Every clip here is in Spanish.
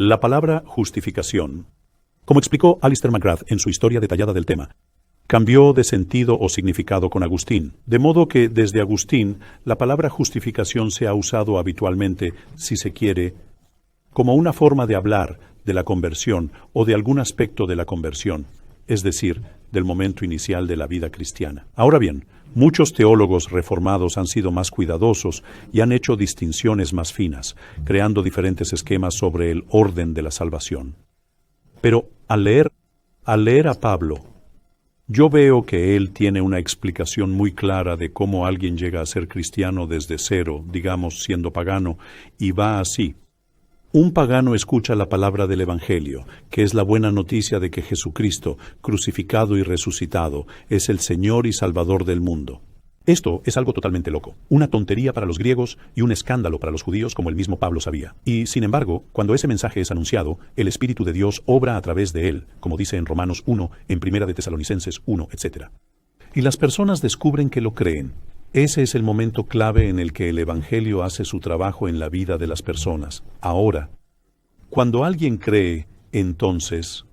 La palabra justificación, como explicó Alister McGrath en su historia detallada del tema, cambió de sentido o significado con Agustín, de modo que desde Agustín la palabra justificación se ha usado habitualmente, si se quiere, como una forma de hablar de la conversión o de algún aspecto de la conversión, es decir, del momento inicial de la vida cristiana. Ahora bien, muchos teólogos reformados han sido más cuidadosos y han hecho distinciones más finas, creando diferentes esquemas sobre el orden de la salvación. Pero al leer a Pablo, yo veo que él tiene una explicación muy clara de cómo alguien llega a ser cristiano desde cero, digamos siendo pagano, y va así. Un pagano escucha la palabra del Evangelio, que es la buena noticia de que Jesucristo, crucificado y resucitado, es el Señor y Salvador del mundo. Esto es algo totalmente loco, una tontería para los griegos y un escándalo para los judíos, como el mismo Pablo sabía. Y, sin embargo, cuando ese mensaje es anunciado, el Espíritu de Dios obra a través de él, como dice en Romanos 1, en 1 de Tesalonicenses 1, etc. Y las personas descubren que lo creen. Ese es el momento clave en el que el Evangelio hace su trabajo en la vida de las personas. Ahora, cuando alguien cree, entonces,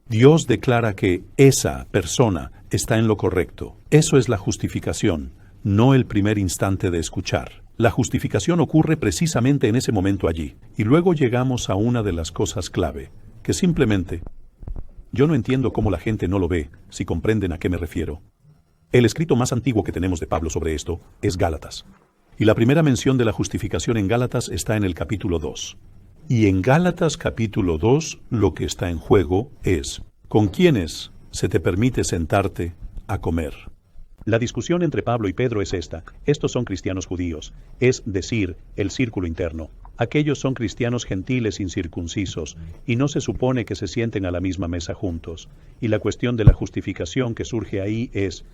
Dios declara que esa persona está en lo correcto. Eso es la justificación, no el primer instante de escuchar. La justificación ocurre precisamente en ese momento allí. Y luego llegamos a una de las cosas clave, que simplemente, yo no entiendo cómo la gente no lo ve, si comprenden a qué me refiero. El escrito más antiguo que tenemos de Pablo sobre esto es Gálatas. Y la primera mención de la justificación en Gálatas está en el capítulo 2. Y en Gálatas capítulo 2 lo que está en juego es, ¿con quiénes se te permite sentarte a comer? La discusión entre Pablo y Pedro es esta. Estos son cristianos judíos, es decir, el círculo interno. Aquellos son cristianos gentiles incircuncisos, y no se supone que se sienten a la misma mesa juntos. Y la cuestión de la justificación que surge ahí es,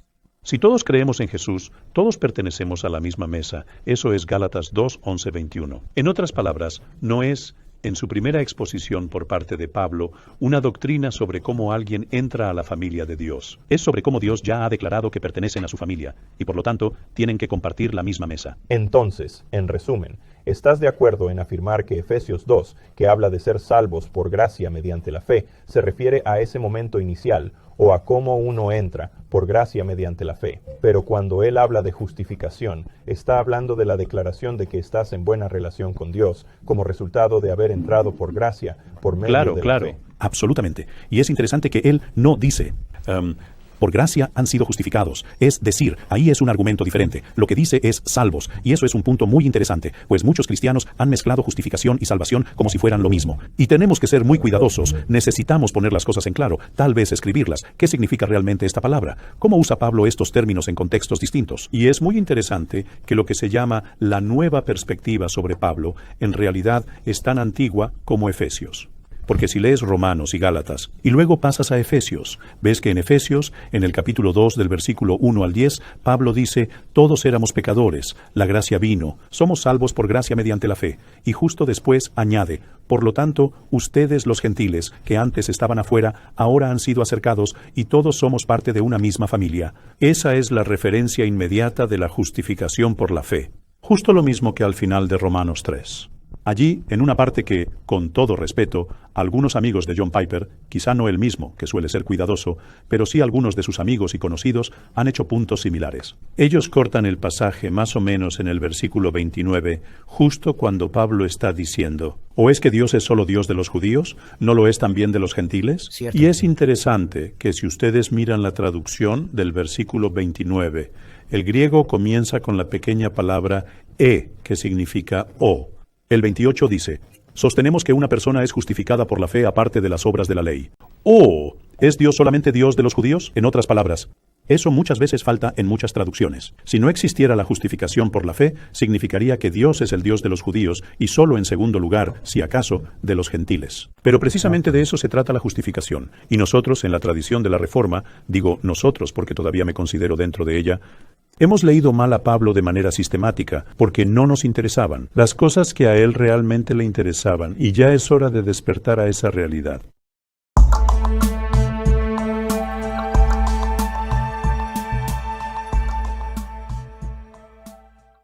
si todos creemos en Jesús, todos pertenecemos a la misma mesa. Eso es Gálatas 2, 11, 21. En otras palabras, no es, en su primera exposición por parte de Pablo, una doctrina sobre cómo alguien entra a la familia de Dios. Es sobre cómo Dios ya ha declarado que pertenecen a su familia, y por lo tanto, tienen que compartir la misma mesa. Entonces, en resumen, ¿estás de acuerdo en afirmar que Efesios 2, que habla de ser salvos por gracia mediante la fe, se refiere a ese momento inicial, o a cómo uno entra por gracia mediante la fe? Pero cuando él habla de justificación, está hablando de la declaración de que estás en buena relación con Dios, como resultado de haber entrado por gracia, por medio de la fe. Absolutamente. Y es interesante que él no dice, por gracia han sido justificados. Es decir, ahí es un argumento diferente. Lo que dice es salvos. Y eso es un punto muy interesante, pues muchos cristianos han mezclado justificación y salvación como si fueran lo mismo. Y tenemos que ser muy cuidadosos. Necesitamos poner las cosas en claro, tal vez escribirlas. ¿Qué significa realmente esta palabra? ¿Cómo usa Pablo estos términos en contextos distintos? Y es muy interesante que lo que se llama la nueva perspectiva sobre Pablo, en realidad es tan antigua como Efesios. Porque si lees Romanos y Gálatas, y luego pasas a Efesios, ves que en Efesios, en el capítulo 2 del versículo 1 al 10, Pablo dice, todos éramos pecadores, la gracia vino, somos salvos por gracia mediante la fe. Y justo después añade, por lo tanto, ustedes los gentiles, que antes estaban afuera, ahora han sido acercados, y todos somos parte de una misma familia. Esa es la referencia inmediata de la justificación por la fe. Justo lo mismo que al final de Romanos 3. Allí, en una parte que, con todo respeto, algunos amigos de John Piper, quizá no él mismo, que suele ser cuidadoso, pero sí algunos de sus amigos y conocidos, han hecho puntos similares. Ellos cortan el pasaje más o menos en el versículo 29, justo cuando Pablo está diciendo, ¿o es que Dios es solo Dios de los judíos? ¿No lo es también de los gentiles? Cierto. Y es interesante que si ustedes miran la traducción del versículo 29, el griego comienza con la pequeña palabra que significa o. El 28 dice, sostenemos que una persona es justificada por la fe aparte de las obras de la ley. ¿O es Dios solamente Dios de los judíos? En otras palabras, eso muchas veces falta en muchas traducciones. Si no existiera la justificación por la fe, significaría que Dios es el Dios de los judíos y solo en segundo lugar, si acaso, de los gentiles. Pero precisamente de eso se trata la justificación. Y nosotros, en la tradición de la Reforma, digo nosotros porque todavía me considero dentro de ella, hemos leído mal a Pablo de manera sistemática, porque no nos interesaban las cosas que a él realmente le interesaban, y ya es hora de despertar a esa realidad.